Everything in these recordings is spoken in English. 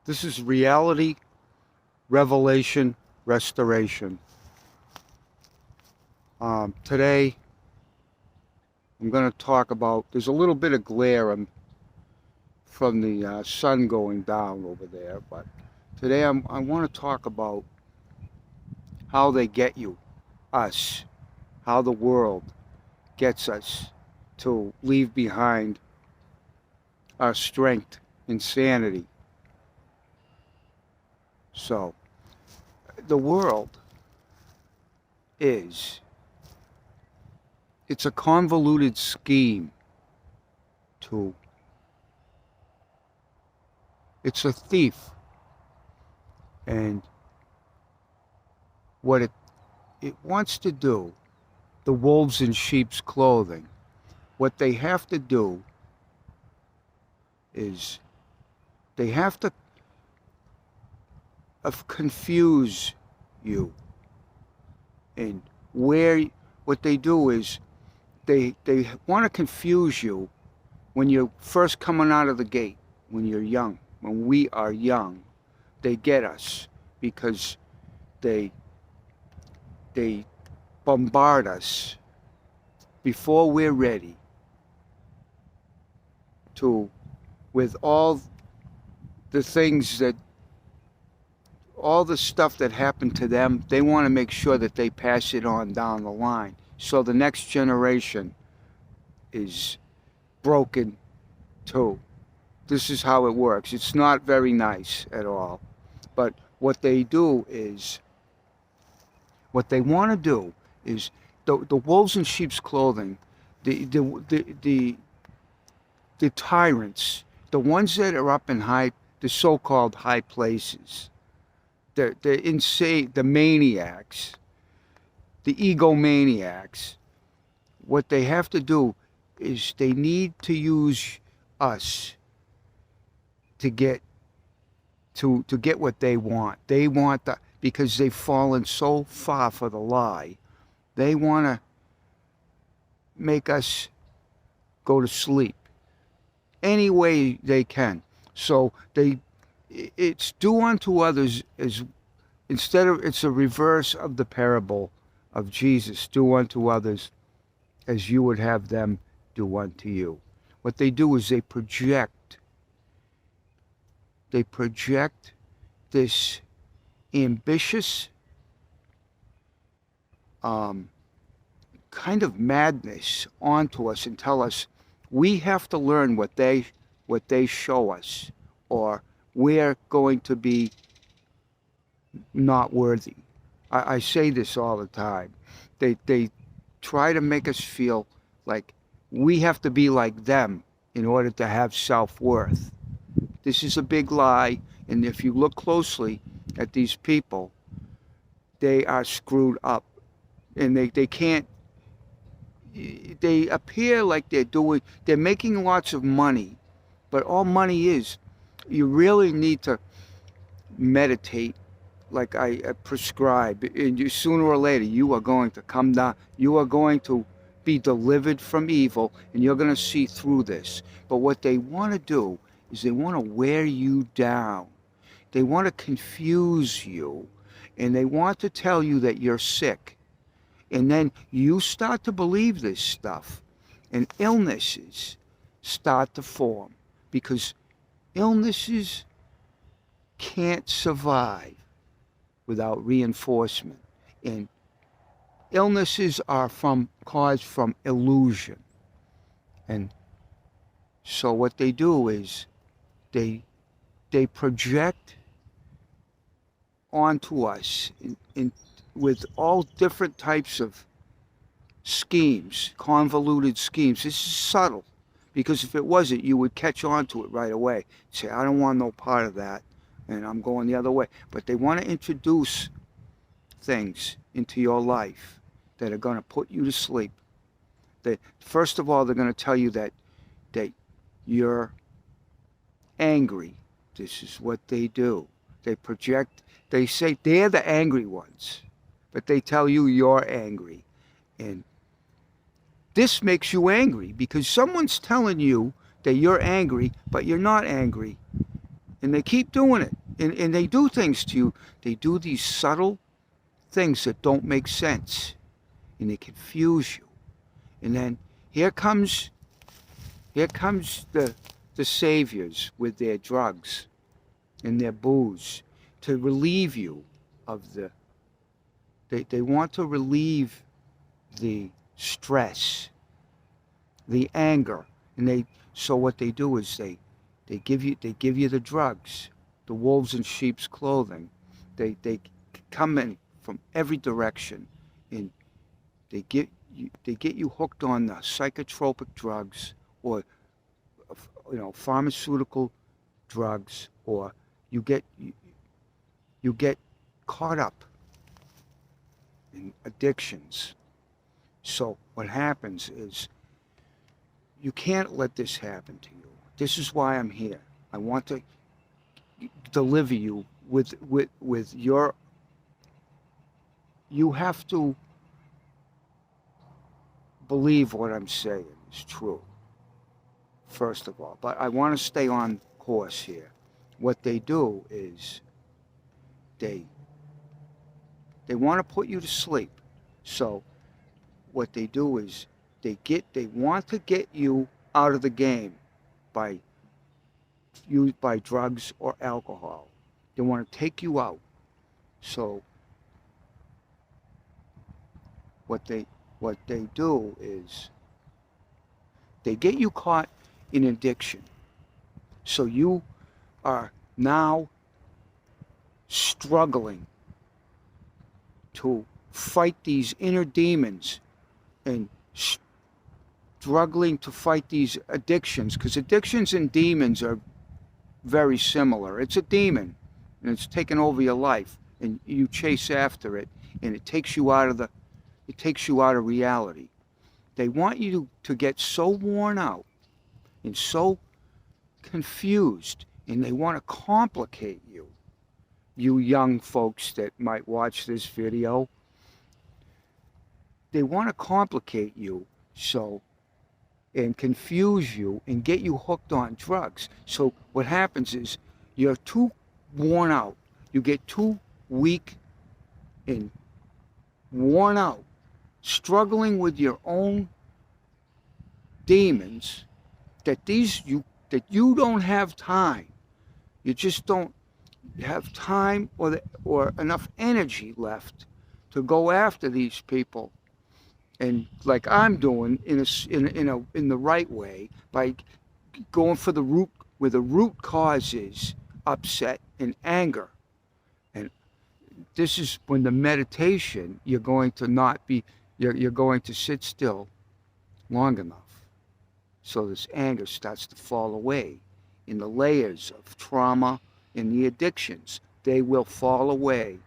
This is reality, revelation, restoration. Today, I'm going to talk about. There's a little bit of glare from the sun going down over there, but today I want to talk about how they get you, us, how the world gets us to leave behind our strength and sanity. So, the world is, it's a convoluted scheme to, it's a thief. And what it wants to do, the wolves in sheep's clothing, what they have to do is they have to confuse you. And where what they do is they want to confuse you when you're first coming out of the gate, when you're young. When we are young, they get us because they they bombard us before we're ready to with the things that all the stuff that happened to them. They want to make sure that they pass it on down the line so the next generation is broken too. This is how it works. It's not very nice at all. But what they want to do is the wolves in sheep's clothing, the the the the, the tyrants, the ones that are up in the so-called high places, the insane, the maniacs, the egomaniacs. What they have to do is they need to use us to get to get what they want. They want because they've fallen so far for the lie. They want to make us go to sleep any way they can. So it's do unto others as it's a reverse of the parable of Jesus. Do unto others as you would have them do unto you. What they do is they project this ambitious kind of madness onto us and tell us we have to learn what they show us, or we're going to be not worthy. I say this all the time. They try to make us feel like we have to be like them in order to have self-worth. This is a big lie, and if you look closely at these people, they are screwed up, and they can't. They appear like they're making lots of money, but all money is, you really need to meditate like I prescribe, and sooner or later you are going to come down. You are going to be delivered from evil, and you're going to see through this. But what they want to do is they want to wear you down. They want to confuse you, and they want to tell you that you're sick. And then you start to believe this stuff, and illnesses start to form because illnesses can't survive without reinforcement. And illnesses are caused from illusion. And so what they do is they project onto us with all different types of schemes, convoluted schemes. This is subtle, because if it wasn't, you would catch on to it right away. Say, I don't want no part of that, and I'm going the other way. But they want to introduce things into your life that are going to put you to sleep. That first of all, they're going to tell you that you're angry. This is what they do. They project. They say they're the angry ones, but they tell you you're angry. And this makes you angry because someone's telling you that you're angry, but you're not angry. And they keep doing it. And they do things to you. They do these subtle things that don't make sense. And they confuse you. And then here comes the saviors with their drugs and their booze to relieve you of they want to relieve the stress, the anger. And so what they do is they give you the drugs, the wolves in sheep's clothing. They come in from every direction, and they get you hooked on the psychotropic drugs, or pharmaceutical drugs, or you get caught up in addictions. So what happens is you can't let this happen to you. This is why I'm here. I want to deliver you with your. You have to believe what I'm saying is true, first of all. But I want to stay on course here. What they do is they want to put you to sleep. So what they do is they want to get you out of the game by drugs or alcohol. They want to take you out. So what they do is they get you caught in addiction. So you are now struggling to fight these inner demons and struggling to fight these addictions, because addictions and demons are very similar. It's a demon and it's taken over your life, and you chase after it, and it takes you out of reality. They want you to get so worn out and so confused, and they want to complicate you. You young folks that might watch this video, they want to complicate you and confuse you and get you hooked on drugs. So what happens is you're too worn out. You get too weak and worn out, struggling with your own demons, that you don't have time. You just don't have time or enough energy left to go after these people, and like I'm doing in the right way, by going for the root, where the root cause is upset and anger. And this is when the meditation, you're going to sit still long enough so this anger starts to fall away, in the layers of trauma and the addictions. They will fall away.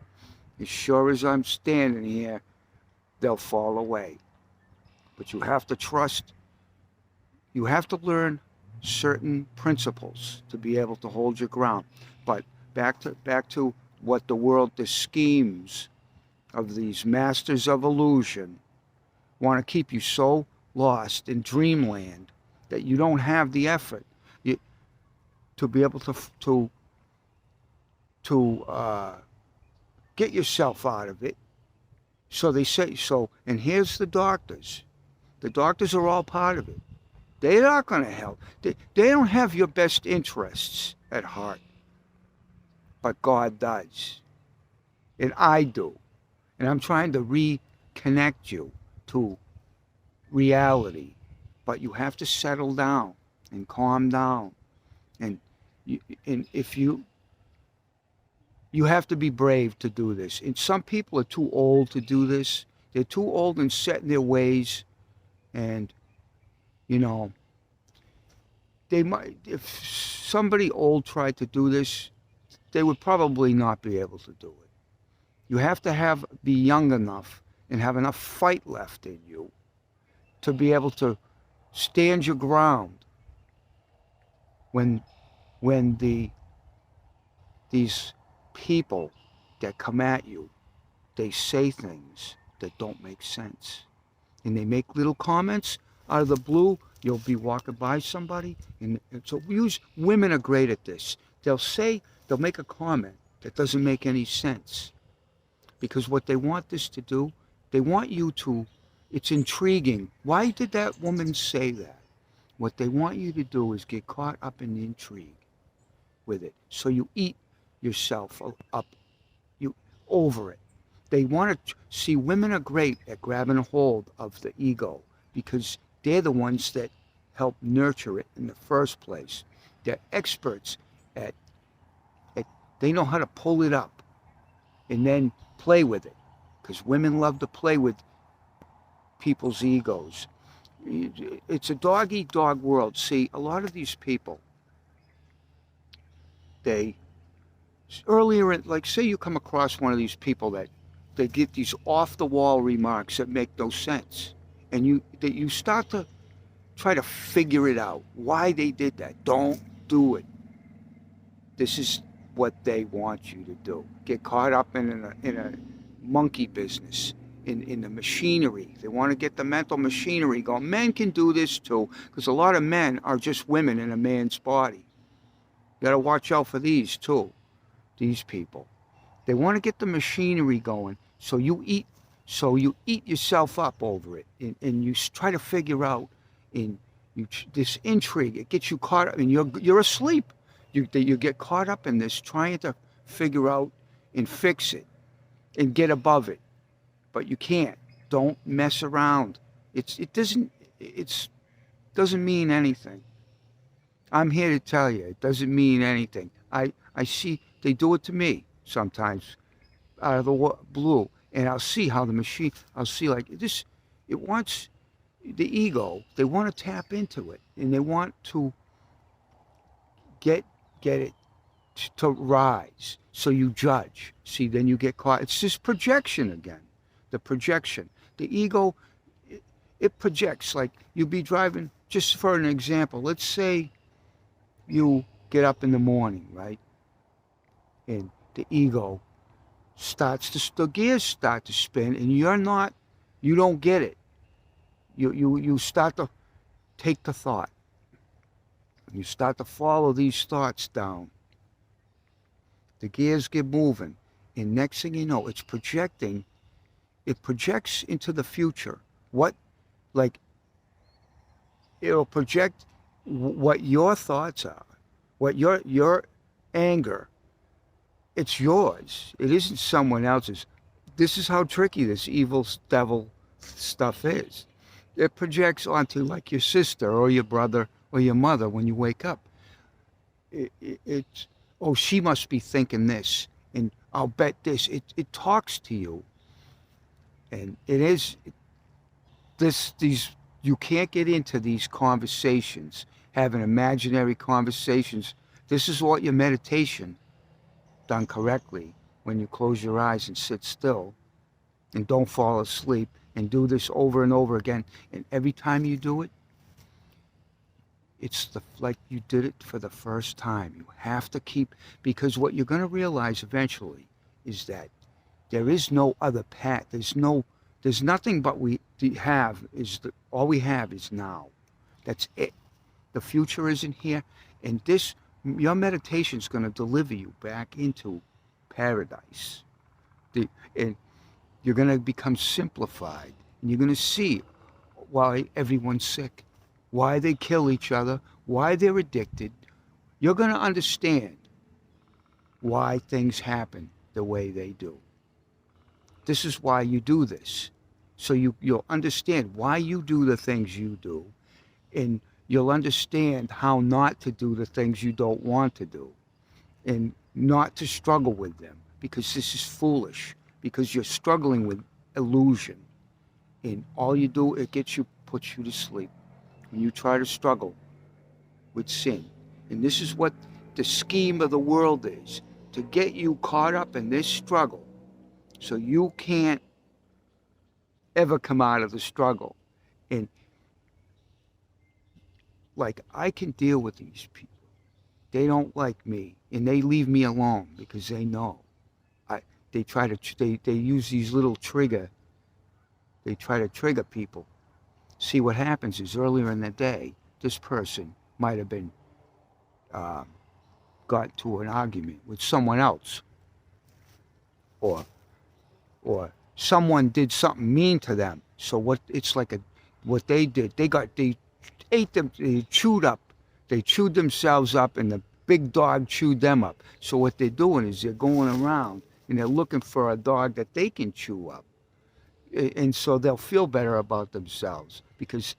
As sure as I'm standing here, they'll fall away. But you have to trust. You have to learn certain principles to be able to hold your ground. But back to what the schemes of these masters of illusion want to keep you so lost in dreamland that you don't have the effort to be able to get yourself out of it. So they say so. And here's the doctors. The doctors are all part of it. They're not going to help. They don't have your best interests at heart. But God does. And I do. And I'm trying to reconnect you to reality. But you have to settle down and calm down. And if you have to be brave to do this. And some people are too old to do this. They're too old and set in their ways. And, they might, if somebody old tried to do this, they would probably not be able to do it. You have to be young enough and have enough fight left in you to be able to stand your ground when these people that come at you, they say things that don't make sense. And they make little comments out of the blue. You'll be walking by somebody, and so women are great at this. they'll make a comment that doesn't make any sense. Because what they want this to do, they want you to, it's intriguing. Why did that woman say that? What they want you to do is get caught up in the intrigue with it. So you eat yourself up, you over it. They want to see women are great at grabbing a hold of the ego because they're the ones that help nurture it in the first place. They're experts at, at they know how to pull it up and then play with it because women love to play with people's egos. It's a dog eat dog world. See, a lot of these people, they earlier in, like say you come across one of these people that they get these off the wall remarks that make no sense, and you start to try to figure it out why they did that. Don't do it. This is what they want you to do. Get caught up in a monkey business, in the machinery. They want to get the mental machinery going. Men can do this too, because a lot of men are just women in a man's body. You got to watch out for these too. These people. They want to get the machinery going, so you eat yourself up over it, and you try to figure out this intrigue. It gets you caught up, and you're asleep. You get caught up in this, trying to figure out and fix it and get above it, but you can't. Don't mess around. It doesn't mean anything. I'm here to tell you, it doesn't mean anything. I see they do it to me sometimes out of the blue, and I'll see how the machine. I'll see like this. It wants the ego. They want to tap into it, and they want to get it to rise. So you judge. See, then you get caught. It's this projection again. The projection. The ego. It projects. Like you be driving. Just for an example, let's say you get up in the morning, right? And the ego the gears start to spin, and you don't get it. You start to take the thought. You start to follow these thoughts down. The gears get moving, and next thing you know, it's projecting. It projects into the future. It'll project what your thoughts are, what your anger. It's yours. It isn't someone else's. This is how tricky this evil devil stuff is. It projects onto like your sister or your brother or your mother when you wake up. It's, oh, she must be thinking this, and I'll bet this. It talks to you, and it is these. You can't get into these conversations, having imaginary conversations. This is what your meditation done correctly, when you close your eyes and sit still and don't fall asleep and do this over and over again, and every time you do it, it's like you did it for the first time. You have to keep, because what you're going to realize eventually is that there is no other path. There's nothing but all we have is now. That's it. The future isn't here, and your meditation is going to deliver you back into paradise. And you're going to become simplified. And you're going to see why everyone's sick, why they kill each other, why they're addicted. You're going to understand why things happen the way they do. This is why you do this. So you'll understand why you do the things you do. And you'll understand how not to do the things you don't want to do, and not to struggle with them, because this is foolish, because you're struggling with illusion, and all you do, puts you to sleep when you try to struggle with sin. And this is what the scheme of the world is, to get you caught up in this struggle so you can't ever come out of the struggle. And like, I can deal with these people. They don't like me, and they leave me alone because they know. They use these little they try to trigger people. See, what happens is earlier in the day, this person might have been got to an argument with someone else, or or someone did something mean to them. So what it's like what they did, they ate them, they chewed themselves up, and the big dog chewed them up. So what they're doing is they're going around and they're looking for a dog that they can chew up, and so they'll feel better about themselves because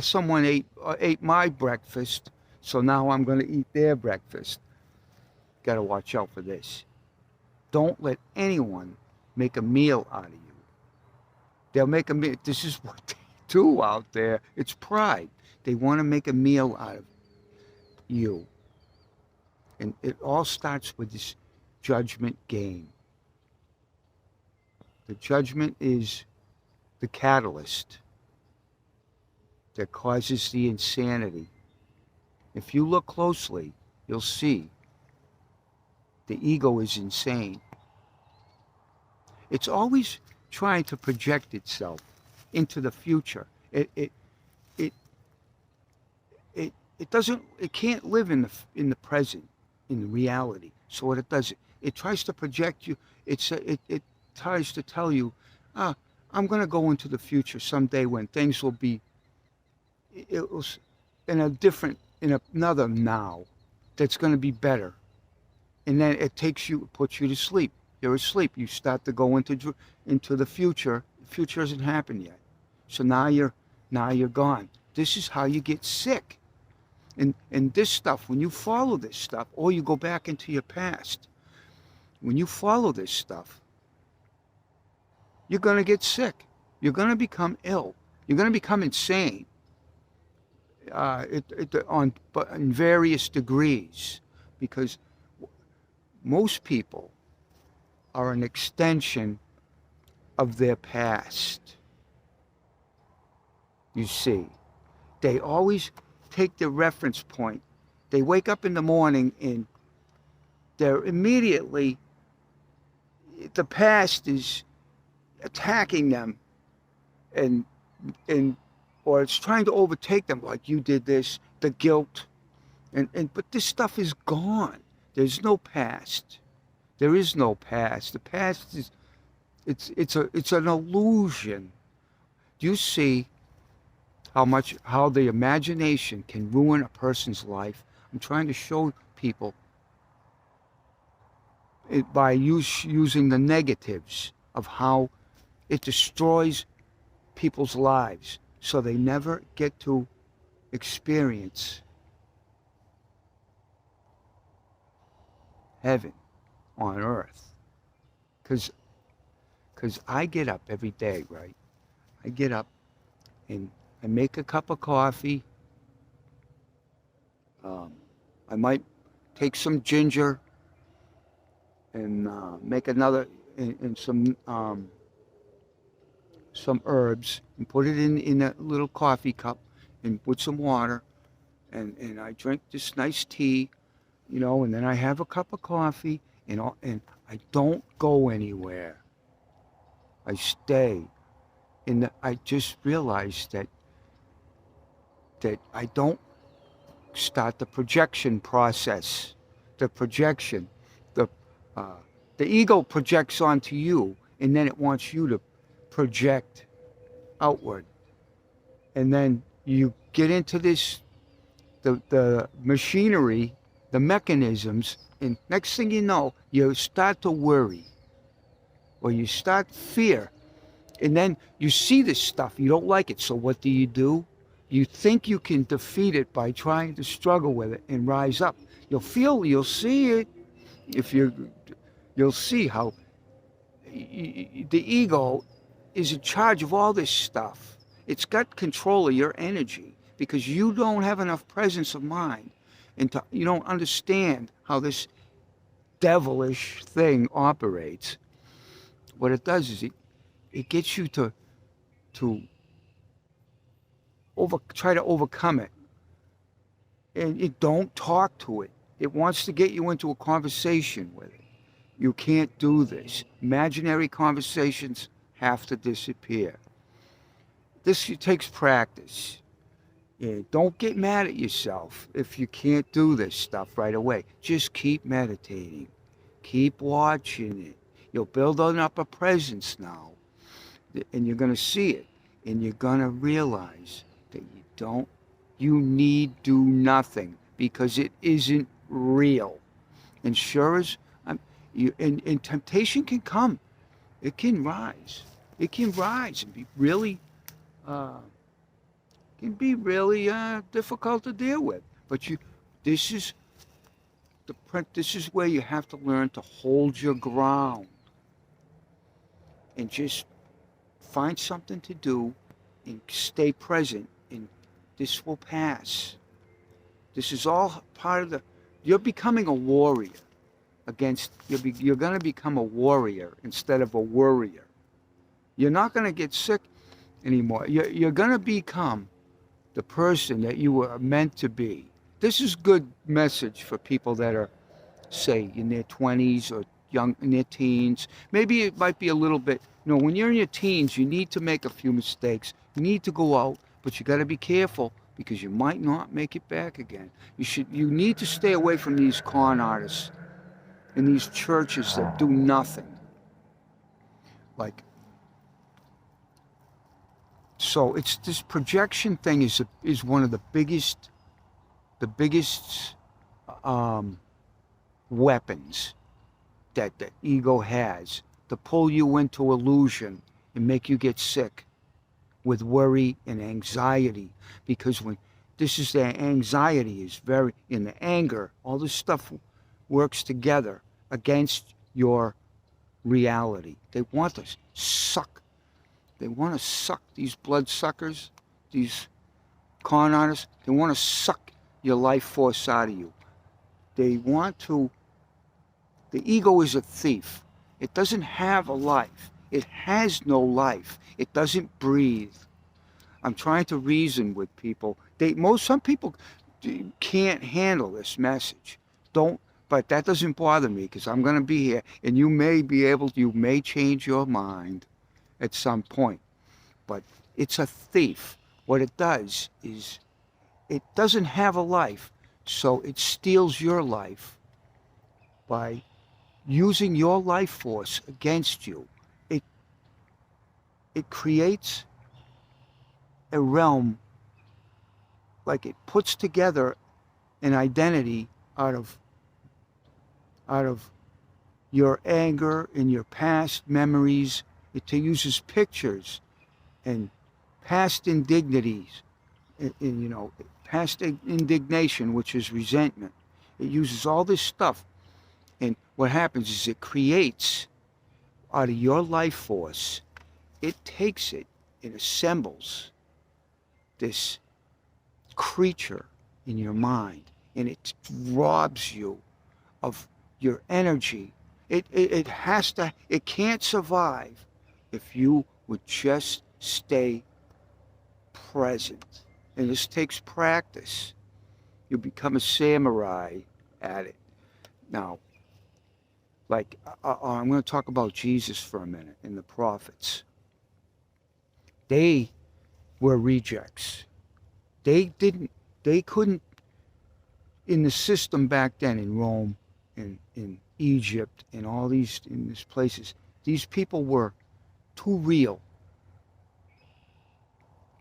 someone ate my breakfast, so now I'm going to eat their breakfast. Got to watch out for this. Don't let anyone make a meal out of you. They'll make a meal. This is what they do out there. It's pride. They want to make a meal out of you. And it all starts with this judgment game. The judgment is the catalyst that causes the insanity. If you look closely, you'll see the ego is insane. It's always trying to project itself into the future. It doesn't. It can't live in the present, in the reality. So what it does, it tries to project you. It tries to tell you, I'm going to go into the future someday when things will be. It was in another now, that's going to be better. And then it puts you to sleep. You're asleep. You start to go into the future. The future hasn't happened yet. So now you're gone. This is how you get sick. And this stuff, when you follow this stuff, or you go back into your past, when you follow this stuff, you're going to get sick. You're going to become ill. You're going to become insane. In various degrees, because most people are an extension of their past. You see, they always take their reference point. They wake up in the morning and they're immediately, the past is attacking them and or it's trying to overtake them, like you did this, the guilt, but this stuff is gone. There's no past. There is no past. The past is, it's an illusion. Do you see how the imagination can ruin a person's life? I'm trying to show people it by using the negatives of how it destroys people's lives, so they never get to experience heaven on earth. Because I get up every day, right? I get up and I make a cup of coffee. I might take some ginger and make another, and some herbs, and put it in a little coffee cup and put some water, and I drink this nice tea, and then I have a cup of coffee, and I don't go anywhere. I stay. I just realized that I don't start the projection process. The projection, the ego projects onto you, and then it wants you to project outward, and then you get into the machinery, the mechanisms, and next thing you know, you start to worry, or you start fear, and then you see this stuff, you don't like it, so what do? You think you can defeat it by trying to struggle with it and rise up. You'll see it, you'll see how the ego is in charge of all this stuff. It's got control of your energy because you don't have enough presence of mind, and you don't understand how this devilish thing operates. What it does is it gets you to try to overcome it, and you don't talk to it. It wants to get you into a conversation with it. You can't do this. Imaginary conversations have to disappear. This takes practice. And don't get mad at yourself if you can't do this stuff right away. Just keep meditating. Keep watching it. You'll build up a presence now, and you're going to see it. And you're going to realize that you need do nothing because it isn't real. And sure as, and temptation can come. It can rise. It can rise and be really, uh, difficult to deal with. But this is this is where you have to learn to hold your ground and just find something to do and stay present. And this will pass. This is all part of you're becoming a warrior you're going to become a warrior instead of a worrier. You're not going to get sick anymore. You're going to become the person that you were meant to be. This is good message for people that are, say, in their 20s or young in their teens. Maybe it might be a little bit, when you're in your teens, you need to make a few mistakes. You need to go out, but you got to be careful because you might not make it back again. You need to stay away from these con artists and these churches that do nothing. So it's this projection thing is one of the biggest weapons that the ego has to pull you into illusion and make you get sick with worry and anxiety. Because when this is the anxiety is very in the anger, all this stuff works together against your reality. They want to suck these blood suckers, these con artists. They want to suck your life force out of you. The ego is a thief. It doesn't have a life. It has no life. It doesn't breathe. I'm trying to reason with people. Some people can't handle this message. But that doesn't bother me because I'm going to be here, and you may change your mind at some point. But it's a thief. What it does is it doesn't have a life, so it steals your life by using your life force against you. It creates a realm, like it puts together an identity out of your anger and your past memories. It uses pictures and past indignities, past indignation, which is resentment. It uses all this stuff. And what happens is it creates out of your life force, it takes it and assembles this creature in your mind, and it robs you of your energy. It can't survive if you would just stay present. And this takes practice. You become a samurai at it. Now, I'm going to talk about Jesus for a minute and the prophets. They were rejects. They couldn't, in the system back then in Rome, in Egypt, and all in these places, these people were too real.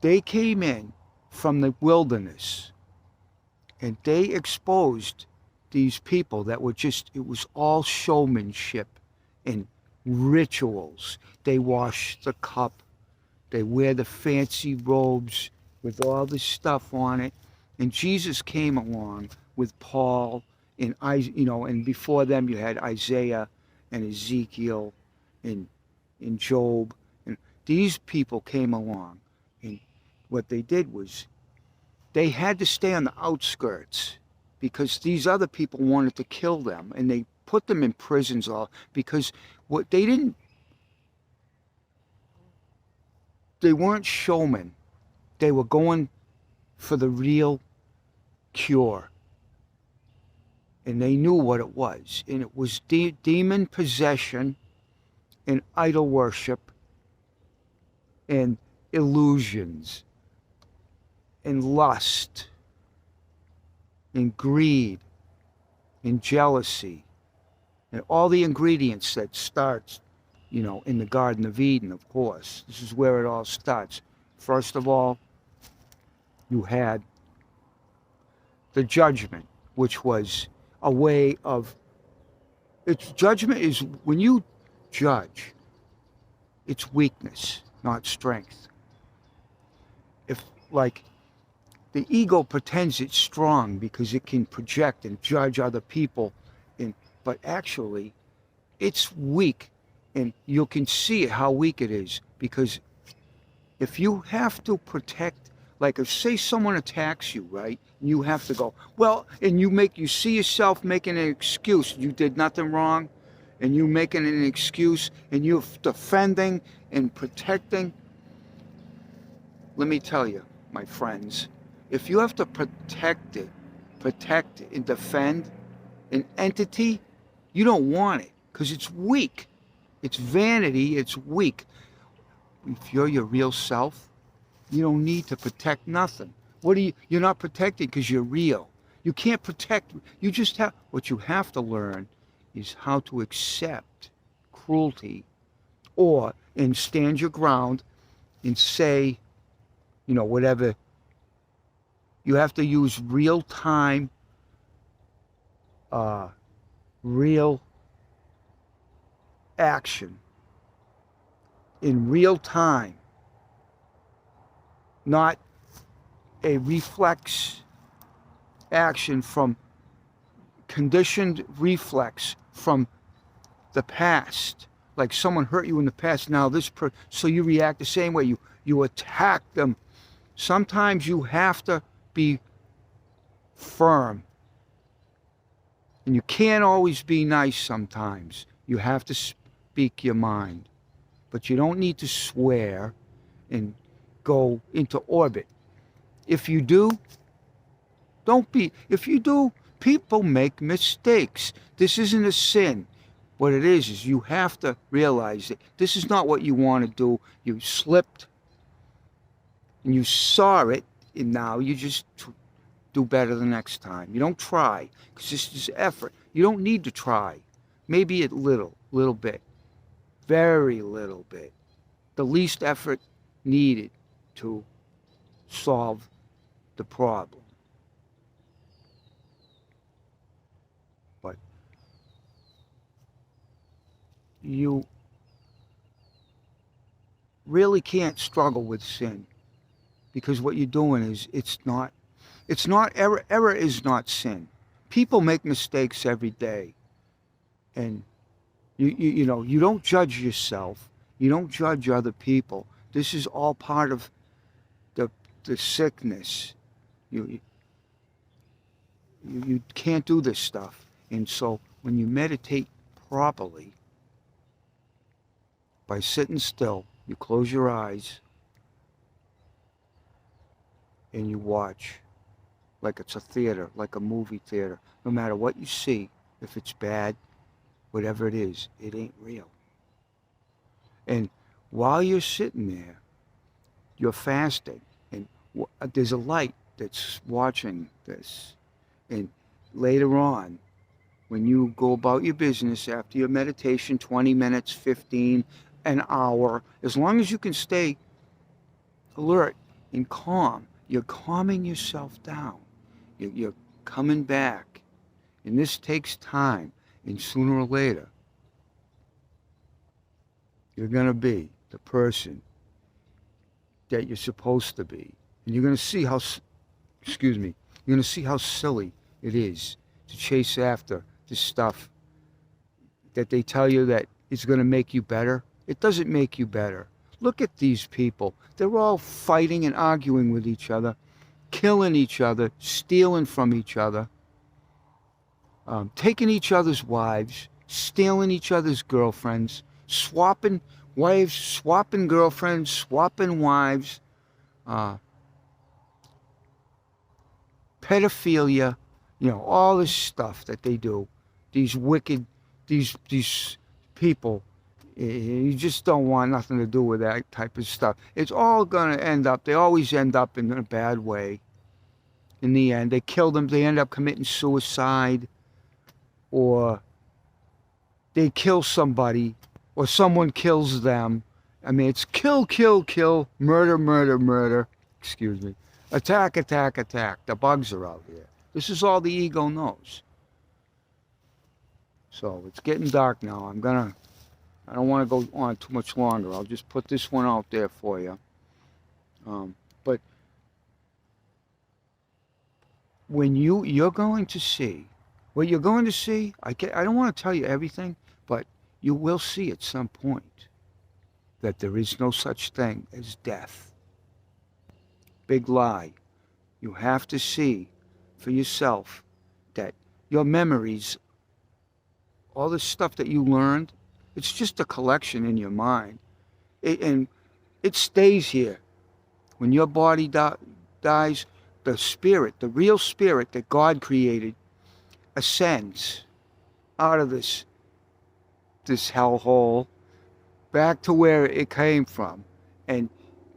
They came in from the wilderness, and they exposed these people that were it was all showmanship and rituals. They wash the cup, they wear the fancy robes with all this stuff on it. And Jesus came along with Paul and before them you had Isaiah and Ezekiel and Job. And these people came along, and what they did was they had to stay on the outskirts because these other people wanted to kill them, and they put them in prisons because they weren't showmen. They were going for the real cure. And they knew what it was. And it was demon possession and idol worship and illusions. and lust and greed and jealousy and all the ingredients that starts, in the Garden of Eden, of course. This is where it all starts. First of all, you had the judgment, which was a way of, judgment is when you judge, it's weakness, not strength. If, like, the ego pretends it's strong because it can project and judge other people, but actually it's weak, and you can see how weak it is, because if you have to protect, like if say someone attacks you, right, and you have to go, well, and you see yourself making an excuse, you did nothing wrong, and you making an excuse, and you're defending and protecting. Let me tell you, my friends, if you have to protect and defend an entity, you don't want it, because it's weak. It's vanity, it's weak. If you're your real self, you don't need to protect nothing. You're not protected because you're real. You can't protect, what you have to learn is how to accept cruelty, and stand your ground and say, whatever. You have to use real time, real action in real time, not a reflex action from conditioned reflex from the past. Like someone hurt you in the past, now so you react the same way. You attack them. Sometimes you have to be firm. And you can't always be nice sometimes. You have to speak your mind. But you don't need to swear and go into orbit. If you do, if you do, people make mistakes. This isn't a sin. What it is you have to realize that this is not what you want to do. You slipped and you saw it, and now you just do better the next time. You don't try, because this is effort. You don't need to try. Maybe a little bit, very little bit. The least effort needed to solve the problem. But you really can't struggle with sin, because what you're doing is it's not error. Error is not sin. People make mistakes every day, and you don't judge yourself. You don't judge other people. This is all part of the sickness. You can't do this stuff. And so when you meditate properly, by sitting still, you close your eyes and you watch, like it's a theater, like a movie theater. No matter what you see, if it's bad, whatever it is, it ain't real. And while you're sitting there, you're fasting, and there's a light that's watching this. And later on, when you go about your business after your meditation, 20 minutes, 15, an hour, as long as you can stay alert and calm, you're calming yourself down. You're coming back. And this takes time. And sooner or later, you're going to be the person that you're supposed to be. And you're going to see you're going to see how silly it is to chase after this stuff that they tell you that it's going to make you better. It doesn't make you better. Look at these people. They're all fighting and arguing with each other, killing each other, stealing from each other, taking each other's wives, stealing each other's girlfriends, swapping wives, swapping girlfriends, swapping wives, pedophilia, all this stuff that they do. These wicked, these people, You just don't want nothing to do with that type of stuff. It's all going to end up, they always end up in a bad way in the end. They kill them, they end up committing suicide, or they kill somebody, or someone kills them. I mean, it's kill, kill, kill, murder, murder, murder. Excuse me. Attack, attack, attack. The bugs are out there. This is all the ego knows. So it's getting dark now. I don't want to go on too much longer. I'll just put this one out there for you. But when you're going to see, what you're going to see, I don't want to tell you everything, but you will see at some point that there is no such thing as death. Big lie. You have to see for yourself that your memories, all the stuff that you learned, it's just a collection in your mind. And it stays here. When your body dies, the spirit, the real spirit that God created, ascends out of this hellhole back to where it came from. And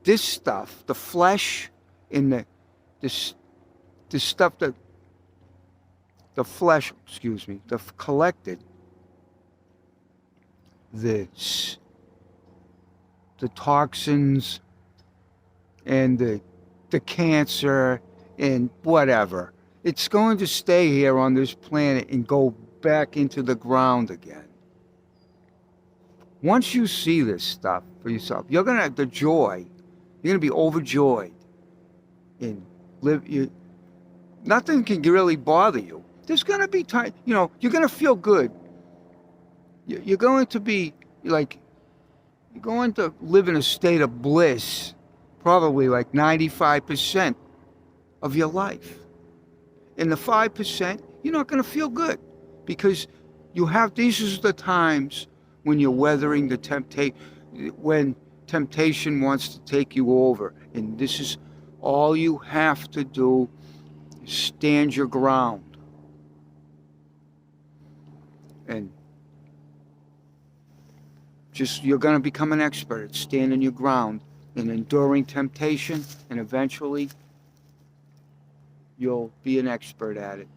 this stuff, the flesh in this stuff that the flesh, excuse me, the collected, the toxins and the cancer and whatever, it's going to stay here on this planet and go back into the ground again. Once you see this stuff for yourself, you're gonna have the joy. You're gonna be overjoyed. And nothing can really bother you. There's gonna be time. You're gonna feel good. You're going to be like, you're going to live in a state of bliss, probably like 95% of your life. In the 5%, you're not going to feel good, because these are the times when you're weathering the temptation, when temptation wants to take you over. And this is all you have to do, is stand your ground. And you're going to become an expert at standing your ground and enduring temptation, and eventually you'll be an expert at it.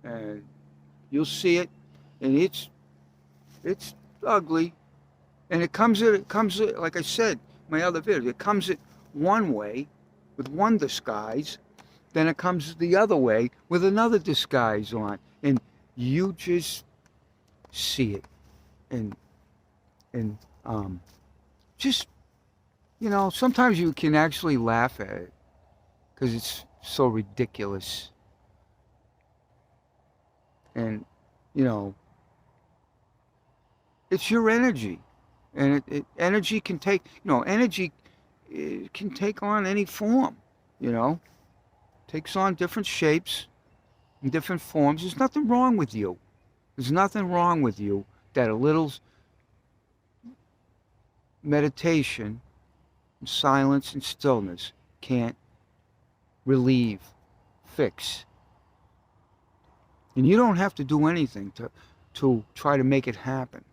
And you'll see it, and it's ugly. And it comes like I said, my other video, it comes at one way with one disguise, then it comes the other way with another disguise on. And you just see it. And just, sometimes you can actually laugh at it because it's so ridiculous. And, it's your energy. And energy can take, energy can take on any form, takes on different shapes and different forms. There's nothing wrong with you. There's nothing wrong with you that a little meditation, silence, and stillness can't relieve, fix. And you don't have to do anything to try to make it happen.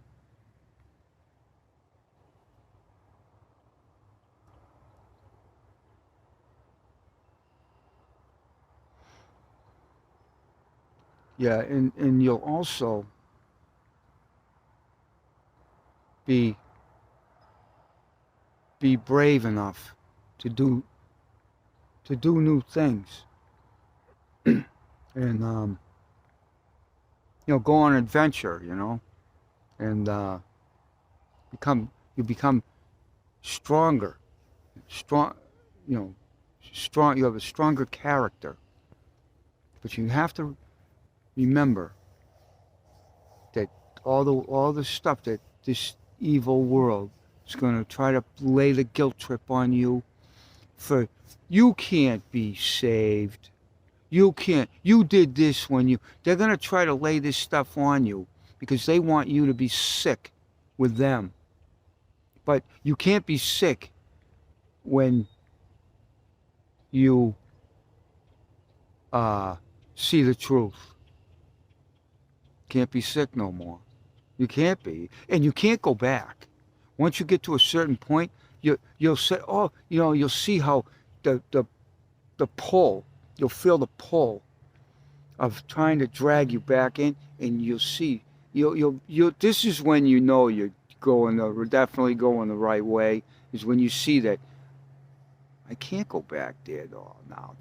Yeah, and you'll also be brave enough to do new things. And go on an adventure, and you become stronger, strong. You have a stronger character. But you have to remember that all the stuff that this evil world is going to try to lay the guilt trip on you for, you can't be saved. You can't. You did this they're going to try to lay this stuff on you because they want you to be sick with them. But you can't be sick when you see the truth. Can't be sick no more. You can't be. And you can't go back. Once you get to a certain point, you'll say, oh, you'll see how the pull, you'll feel the pull of trying to drag you back in, and you'll see, this is when you know you're definitely going the right way, is when you see that I can't go back there though now.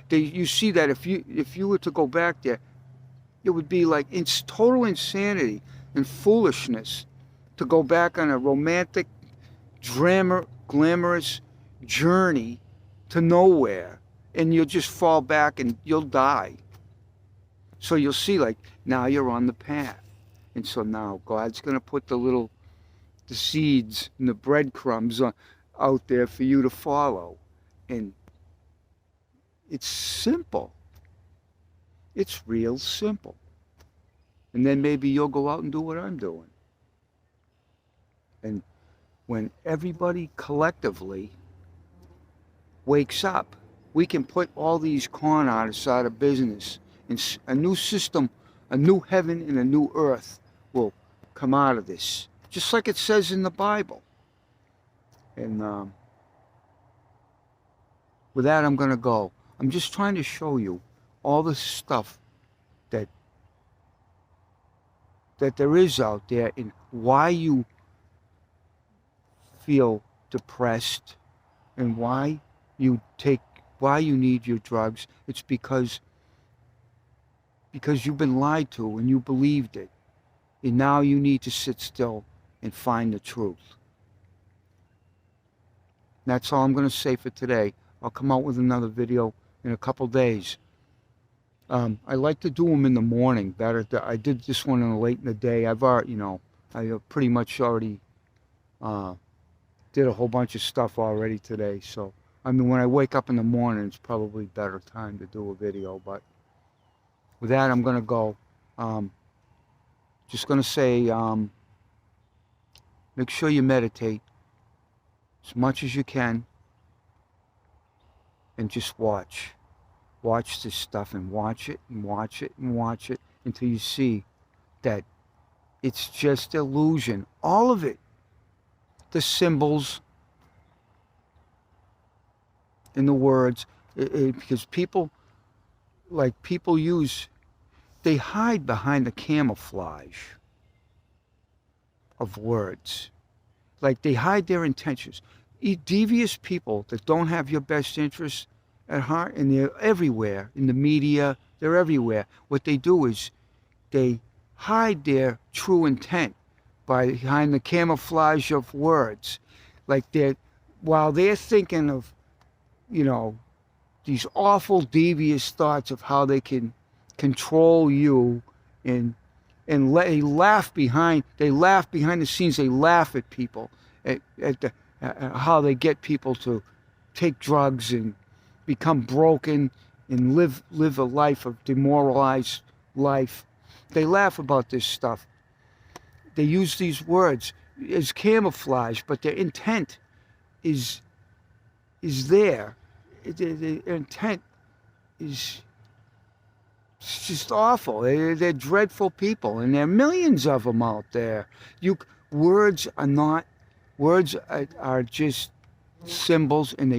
You see that if you were to go back there, it would be like it's total insanity and foolishness to go back on a romantic, glamorous journey to nowhere, and you'll just fall back and you'll die. So you'll see, like, now you're on the path. And so now God's going to put the seeds and the breadcrumbs out there for you to follow. And it's simple. It's real simple. And then maybe you'll go out and do what I'm doing. And when everybody collectively wakes up, we can put all these con artists out of business. And a new system, a new heaven and a new earth will come out of this. Just like it says in the Bible. And with that, I'm going to go. I'm just trying to show you all the stuff that there is out there, and why you feel depressed and why you need your drugs. It's because you've been lied to and you believed it. And now you need to sit still and find the truth. That's all I'm going to say for today. I'll come out with another video in a couple days. I like to do them in the morning better. I did this one late in the day. I've already, I pretty much already did a whole bunch of stuff already today. So, I mean, when I wake up in the morning, it's probably a better time to do a video. But with that, I'm going to go. Just going to say, make sure you meditate as much as you can. And just watch. Watch this stuff and watch it and watch it and watch it until you see that it's just illusion. All of it. The symbols and the words. Because people they hide behind the camouflage of words. Like they hide their intentions. Devious people that don't have your best interests at heart, and they're everywhere in the media, they're everywhere. What they do is they hide their true intent behind the camouflage of words. Like while they're thinking of, these awful devious thoughts of how they can control you, and they laugh behind the scenes. They laugh at people, at how they get people to take drugs and become broken and live a life of demoralized life. They laugh about this stuff. They use these words as camouflage, but their intent is there. Their intent is just awful. They're dreadful people, and there are millions of them out there. Words are just symbols, and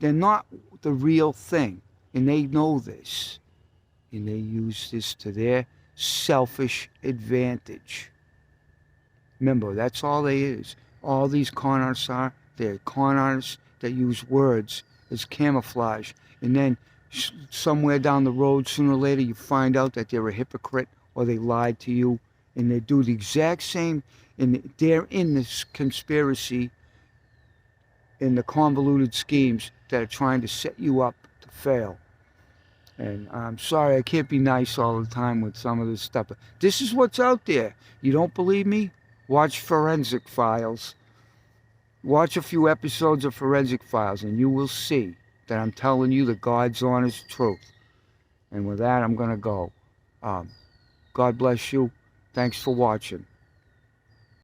they're not the real thing, and they know this, and they use this to their selfish advantage. Remember, that's all they is. All these con artists are, they're con artists that use words as camouflage, and then somewhere down the road, sooner or later, you find out that they're a hypocrite or they lied to you, and they do the exact same, and they're in this conspiracy, in the convoluted schemes that are trying to set you up to fail. And I'm sorry, I can't be nice all the time with some of this stuff, but this is what's out there. You don't believe me? Watch Forensic Files. Watch a few episodes of Forensic Files, and you will see that I'm telling you the God's honest truth. And with that, I'm going to go. God bless you. Thanks for watching.